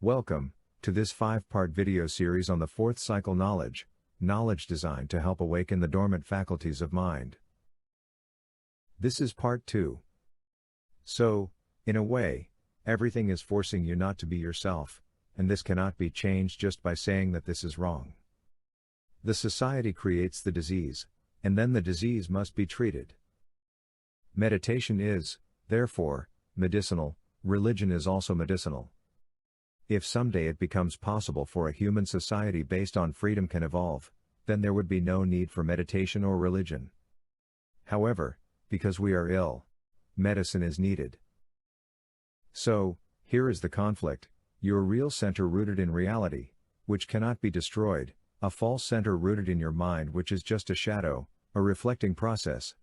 Welcome to this 5-part video series on the fourth cycle knowledge designed to help awaken the dormant faculties of mind. This is part 2. So, in a way, everything is forcing you not to be yourself, and this cannot be changed just by saying that this is wrong. The society creates the disease, and then the disease must be treated. Meditation is, therefore, medicinal. Religion is also medicinal. If someday it becomes possible for a human society based on freedom can evolve, then there would be no need for meditation or religion. However, because we are ill, medicine is needed. So, here is the conflict: your real center rooted in reality, which cannot be destroyed, a false center rooted in your mind which is just a shadow, a reflecting process.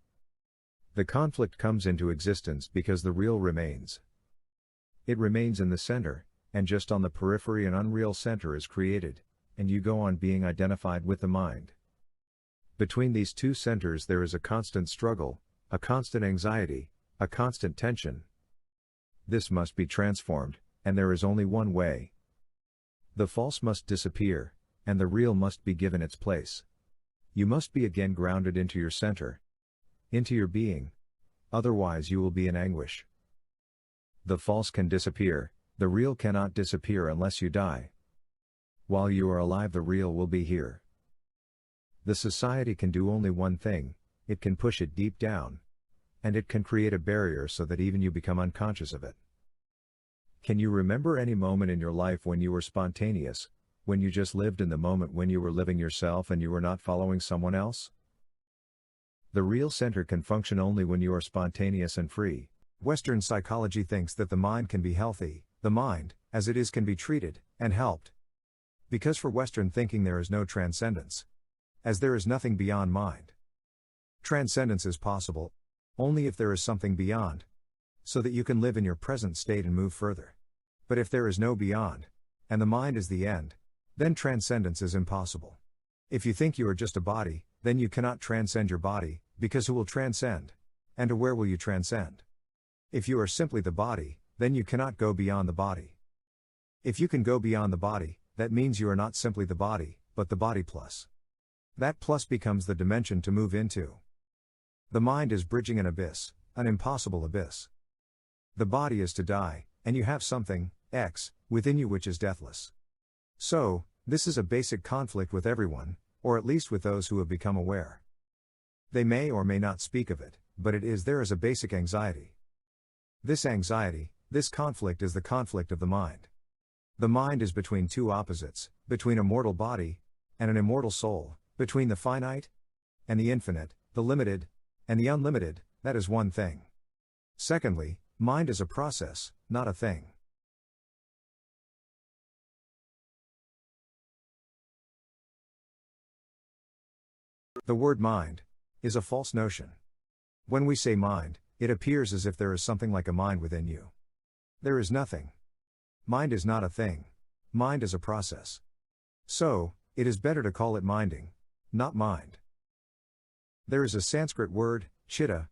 The conflict comes into existence because the real remains. It remains in the center, and just on the periphery an unreal center is created, and you go on being identified with the mind. Between these two centers there is a constant struggle, a constant anxiety, a constant tension. This must be transformed, and there is only one way. The false must disappear, and the real must be given its place. You must be again grounded into your center, into your being. Otherwise you will be in anguish. The false can disappear. The real cannot disappear unless you die. While you are alive, the real will be here. The society can do only one thing: it can push it deep down. And it can create a barrier so that even you become unconscious of it. Can you remember any moment in your life when you were spontaneous, when you just lived in the moment, when you were living yourself and you were not following someone else? The real center can function only when you are spontaneous and free. Western psychology thinks that the mind can be healthy. The mind, as it is, can be treated and helped. Because for Western thinking there is no transcendence. As there is nothing beyond mind. Transcendence is possible only if there is something beyond, so that you can live in your present state and move further. But if there is no beyond, and the mind is the end, then transcendence is impossible. If you think you are just a body, then you cannot transcend your body, because who will transcend? And to where will you transcend? If you are simply the body, then you cannot go beyond the body. If you can go beyond the body, that means you are not simply the body, but the body plus. That plus becomes the dimension to move into. The mind is bridging an abyss, an impossible abyss. The body is to die, and you have something, X, within you which is deathless. So, this is a basic conflict with everyone, or at least with those who have become aware. They may or may not speak of it, but there is a basic anxiety. This anxiety, this conflict is the conflict of the mind. The mind is between two opposites, between a mortal body and an immortal soul, between the finite and the infinite, the limited and the unlimited. That is one thing. Secondly, mind is a process, not a thing. The word mind is a false notion. When we say mind, it appears as if there is something like a mind within you. There is nothing. Mind is not a thing. Mind is a process. So, it is better to call it minding, not mind. There is a Sanskrit word, chitta,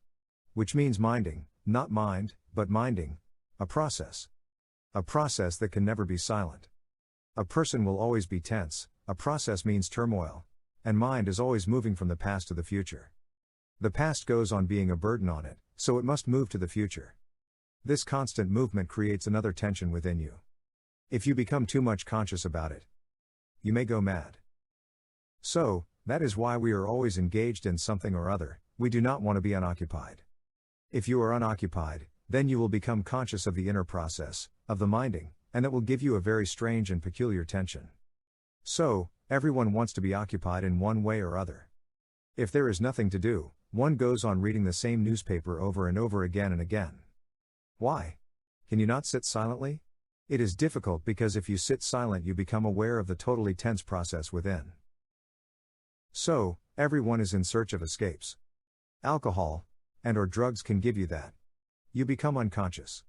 which means minding, not mind, but minding, a process. A process that can never be silent. A person will always be tense, a process means turmoil, and mind is always moving from the past to the future. The past goes on being a burden on it, so it must move to the future. This constant movement creates another tension within you. If you become too much conscious about it, you may go mad. So, that is why we are always engaged in something or other. We do not want to be unoccupied. If you are unoccupied, then you will become conscious of the inner process, of the minding, and that will give you a very strange and peculiar tension. So, everyone wants to be occupied in one way or other. If there is nothing to do, one goes on reading the same newspaper over and over again and again. Why? Can you not sit silently? It is difficult because if you sit silent you become aware of the totally tense process within. So, everyone is in search of escapes. Alcohol and or drugs can give you that. You become unconscious.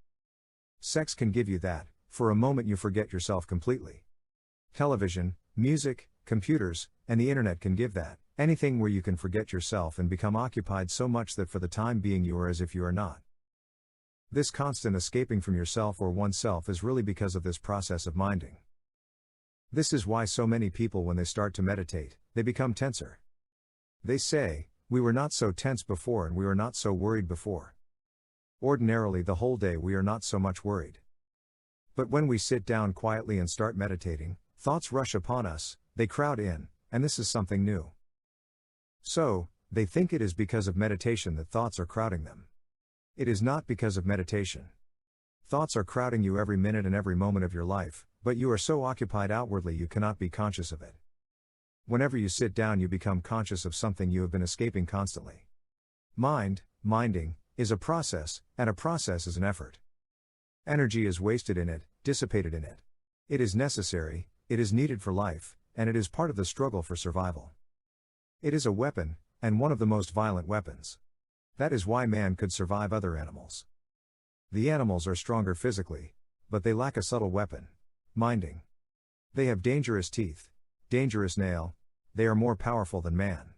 Sex can give you that. For a moment you forget yourself completely. Television, music, computers, and the internet can give that. Anything where you can forget yourself and become occupied so much that for the time being you are as if you are not. This constant escaping from yourself or oneself is really because of this process of minding. This is why so many people, when they start to meditate, they become tenser. They say, "We were not so tense before and we were not so worried before." Ordinarily, the whole day we are not so much worried. But when we sit down quietly and start meditating, thoughts rush upon us, they crowd in, and this is something new. So, they think it is because of meditation that thoughts are crowding them. It is not because of meditation. Thoughts are crowding you every minute and every moment of your life, but you are so occupied outwardly you cannot be conscious of it. Whenever you sit down, you become conscious of something you have been escaping constantly. Minding, is a process, and a process is an effort. Energy is wasted in it, dissipated in it. It is necessary, it is needed for life, and it is part of the struggle for survival. It is a weapon, and one of the most violent weapons. That is why man could survive other animals. The animals are stronger physically, but they lack a subtle weapon. Minding. They have dangerous teeth, dangerous nail, they are more powerful than man.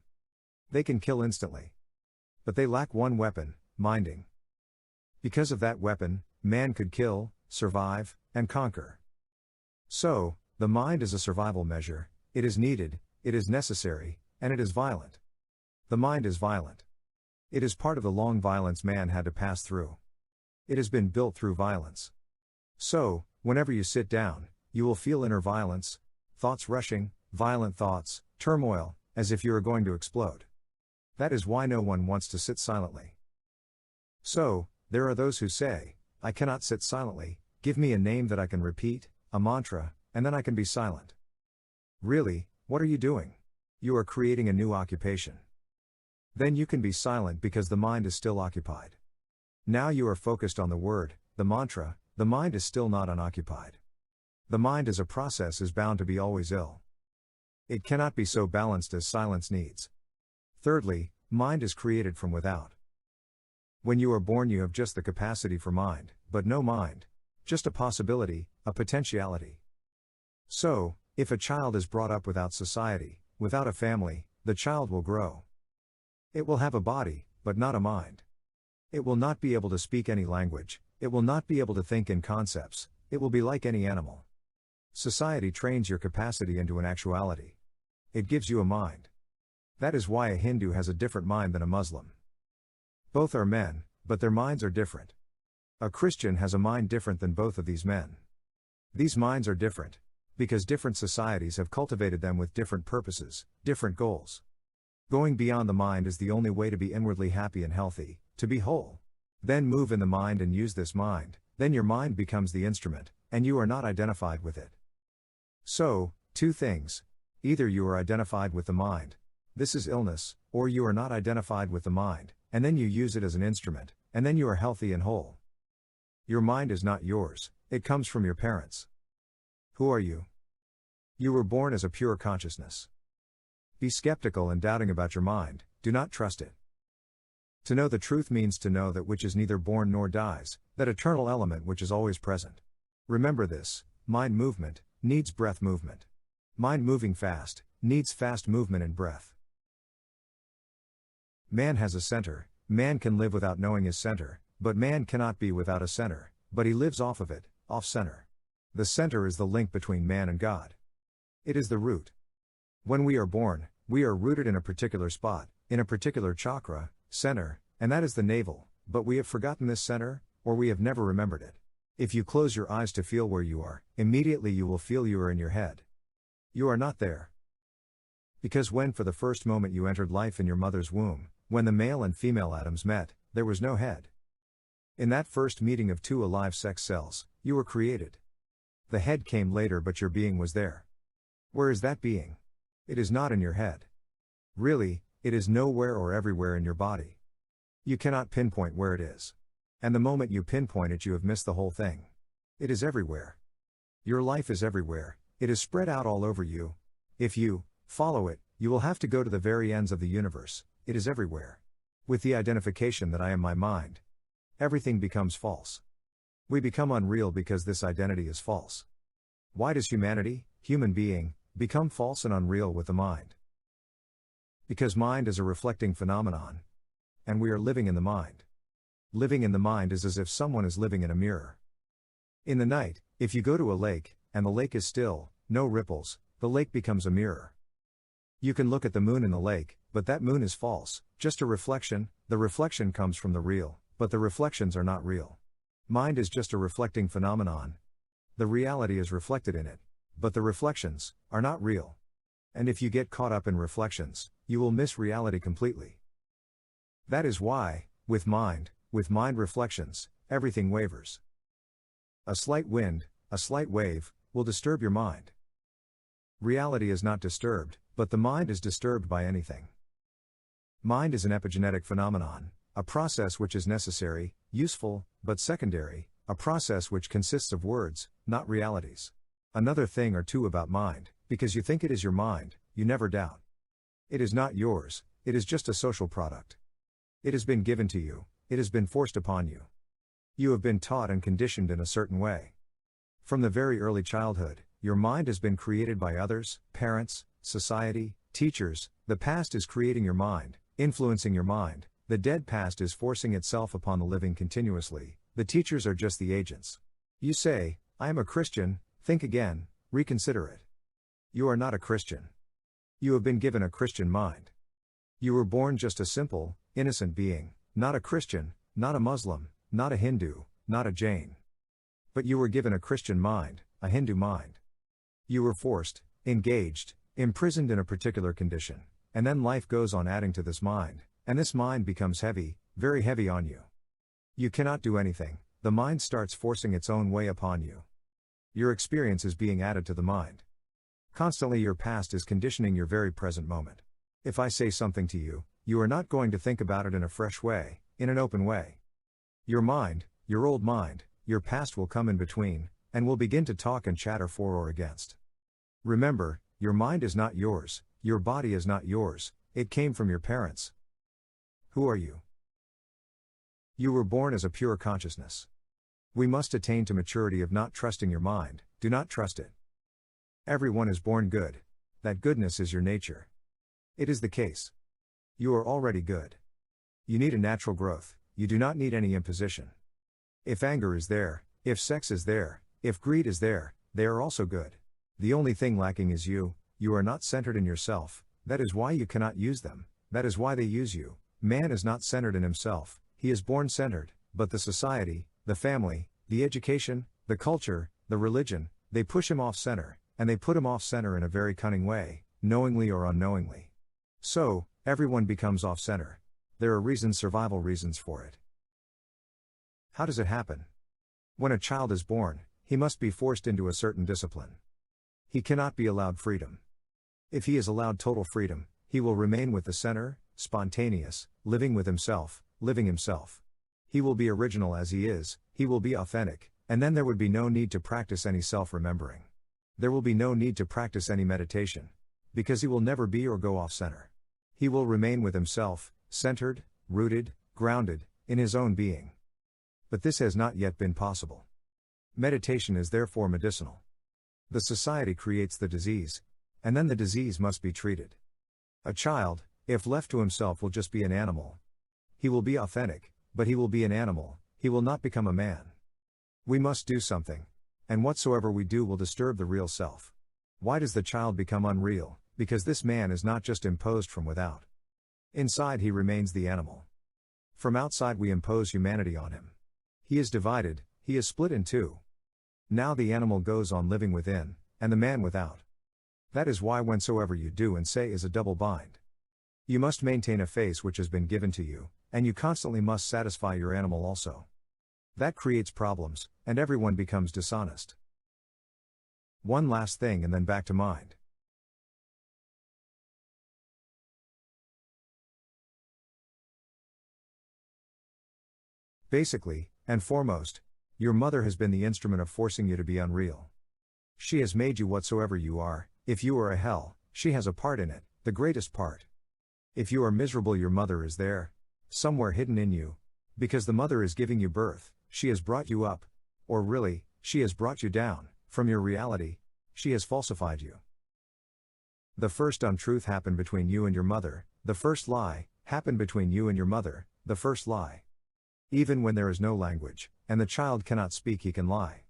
They can kill instantly. But they lack one weapon, minding. Because of that weapon, man could kill, survive, and conquer. So, the mind is a survival measure, it is needed, it is necessary, and it is violent. The mind is violent. It is part of the long violence man had to pass through. It has been built through violence. So, whenever you sit down, you will feel inner violence, thoughts rushing, violent thoughts, turmoil, as if you are going to explode. That is why no one wants to sit silently. So, there are those who say, "I cannot sit silently, give me a name that I can repeat, a mantra, and then I can be silent." Really, what are you doing? You are creating a new occupation. Then you can be silent because the mind is still occupied. Now you are focused on the word, the mantra, the mind is still not unoccupied. The mind as a process is bound to be always ill. It cannot be so balanced as silence needs. Thirdly, mind is created from without. When you are born you have just the capacity for mind, but no mind. Just a possibility, a potentiality. So, if a child is brought up without society, without a family, the child will grow. It will have a body, but not a mind. It will not be able to speak any language, it will not be able to think in concepts, it will be like any animal. Society trains your capacity into an actuality. It gives you a mind. That is why a Hindu has a different mind than a Muslim. Both are men, but their minds are different. A Christian has a mind different than both of these men. These minds are different, because different societies have cultivated them with different purposes, different goals. Going beyond the mind is the only way to be inwardly happy and healthy, to be whole. Then move in the mind and use this mind, then your mind becomes the instrument, and you are not identified with it. So, two things. Either you are identified with the mind, this is illness, or you are not identified with the mind, and then you use it as an instrument, and then you are healthy and whole. Your mind is not yours, it comes from your parents. Who are you? You were born as a pure consciousness. Be skeptical and doubting about your mind, do not trust it. To know the truth means to know that which is neither born nor dies, that eternal element which is always present. Remember this, mind movement, needs breath movement. Mind moving fast, needs fast movement and breath. Man has a center, man can live without knowing his center, but man cannot be without a center, but he lives off of it, off center. The center is the link between man and God. It is the root. When we are born, we are rooted in a particular spot, in a particular chakra, center, and that is the navel, but we have forgotten this center, or we have never remembered it. If you close your eyes to feel where you are, immediately you will feel you are in your head. You are not there. Because when for the first moment you entered life in your mother's womb, when the male and female atoms met, there was no head. In that first meeting of two alive sex cells, you were created. The head came later, but your being was there. Where is that being? It is not in your head. Really, it is nowhere or everywhere in your body. You cannot pinpoint where it is. And the moment you pinpoint it, you have missed the whole thing. It is everywhere. Your life is everywhere, it is spread out all over you. If you follow it, you will have to go to the very ends of the universe, it is everywhere. With the identification that I am my mind, everything becomes false. We become unreal because this identity is false. Why does humanity, human being, become false and unreal with the mind? Because mind is a reflecting phenomenon. And we are living in the mind. Living in the mind is as if someone is living in a mirror. In the night, if you go to a lake, and the lake is still, no ripples, the lake becomes a mirror. You can look at the moon in the lake, but that moon is false, just a reflection. The reflection comes from the real, but the reflections are not real. Mind is just a reflecting phenomenon. The reality is reflected in it, but the reflections are not real. And if you get caught up in reflections, you will miss reality completely. That is why, with mind reflections, everything wavers. A slight wind, a slight wave, will disturb your mind. Reality is not disturbed, but the mind is disturbed by anything. Mind is an epigenetic phenomenon, a process which is necessary, useful, but secondary, a process which consists of words, not realities. Another thing or two about mind, because you think it is your mind, you never doubt. It is not yours, it is just a social product. It has been given to you, it has been forced upon you. You have been taught and conditioned in a certain way. From the very early childhood, your mind has been created by others, parents, society, teachers. The past is creating your mind, influencing your mind. The dead past is forcing itself upon the living continuously. The teachers are just the agents. You say, I am a Christian, think again, reconsider it. You are not a Christian. You have been given a Christian mind. You were born just a simple, innocent being, not a Christian, not a Muslim, not a Hindu, not a Jain. But you were given a Christian mind, a Hindu mind. You were forced, engaged, imprisoned in a particular condition, and then life goes on adding to this mind, and this mind becomes heavy, very heavy on you. You cannot do anything, the mind starts forcing its own way upon you. Your experience is being added to the mind. Constantly your past is conditioning your very present moment. If I say something to you, you are not going to think about it in a fresh way, in an open way. Your mind, your old mind, your past will come in between, and will begin to talk and chatter for or against. Remember, your mind is not yours, your body is not yours, it came from your parents. Who are you? You were born as a pure consciousness. We must attain to maturity of not trusting your mind, do not trust it. Everyone is born good. That goodness is your nature. It is the case. You are already good. You need a natural growth, you do not need any imposition. If anger is there, if sex is there, if greed is there, they are also good. The only thing lacking is you are not centered in yourself, that is why you cannot use them, that is why they use you. Man is not centered in himself, he is born centered, but the society, the family, the education, the culture, the religion, they push him off center, and they put him off center in a very cunning way, knowingly or unknowingly. So, everyone becomes off center. There are reasons, survival reasons for it. How does it happen? When a child is born, he must be forced into a certain discipline. He cannot be allowed freedom. If he is allowed total freedom, he will remain with the center, spontaneous, living with himself, living himself. He will be original as he is, he will be authentic, and then there would be no need to practice any self-remembering. There will be no need to practice any meditation. Because he will never be or go off center. He will remain with himself, centered, rooted, grounded, in his own being. But this has not yet been possible. Meditation is therefore medicinal. The society creates the disease, and then the disease must be treated. A child, if left to himself, will just be an animal. He will be authentic, but he will be an animal, he will not become a man. We must do something, and whatsoever we do will disturb the real self. Why does the child become unreal? Because this man is not just imposed from without. Inside he remains the animal. From outside we impose humanity on him. He is divided, he is split in two. Now the animal goes on living within, and the man without. That is why whensoever you do and say is a double bind. You must maintain a face which has been given to you, and you constantly must satisfy your animal also. That creates problems, and everyone becomes dishonest. One last thing and then back to mind. Basically, and foremost, your mother has been the instrument of forcing you to be unreal. She has made you whatsoever you are. If you are a hell, she has a part in it, the greatest part. If you are miserable, your mother is there, somewhere hidden in you. Because the mother is giving you birth, she has brought you up. Or really, she has brought you down, from your reality, she has falsified you. The first untruth happened between you and your mother, the first lie happened between you and your mother, the first lie. Even when there is no language, and the child cannot speak, he can lie.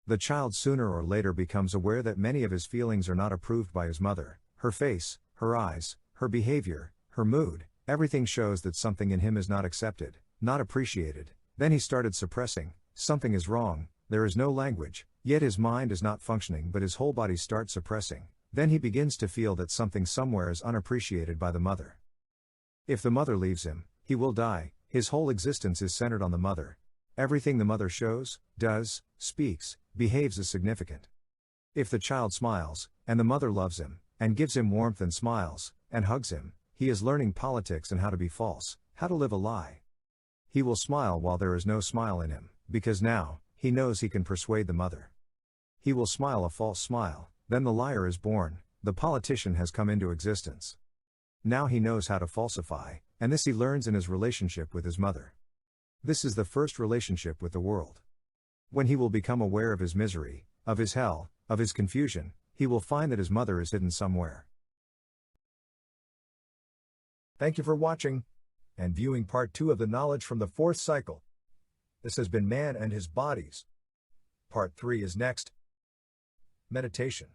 The child sooner or later becomes aware that many of his feelings are not approved by his mother. Her face, her eyes, her behavior, her mood, everything shows that something in him is not accepted, not appreciated. Then he started suppressing. Something is wrong, there is no language, yet his mind is not functioning but his whole body starts suppressing. Then he begins to feel that something somewhere is unappreciated by the mother. If the mother leaves him, he will die. His whole existence is centered on the mother. Everything the mother shows, does, speaks, behaves is significant. If the child smiles, and the mother loves him, and gives him warmth and smiles, and hugs him, he is learning politics and how to be false, how to live a lie. He will smile while there is no smile in him, because now, he knows he can persuade the mother. He will smile a false smile, then the liar is born, the politician has come into existence. Now he knows how to falsify, and this he learns in his relationship with his mother. This is the first relationship with the world. When he will become aware of his misery, of his hell, of his confusion, he will find that his mother is hidden somewhere. Thank you for watching and viewing part 2 of the knowledge from the fourth cycle. This has been Man and His Bodies. Part 3 is next. Meditation.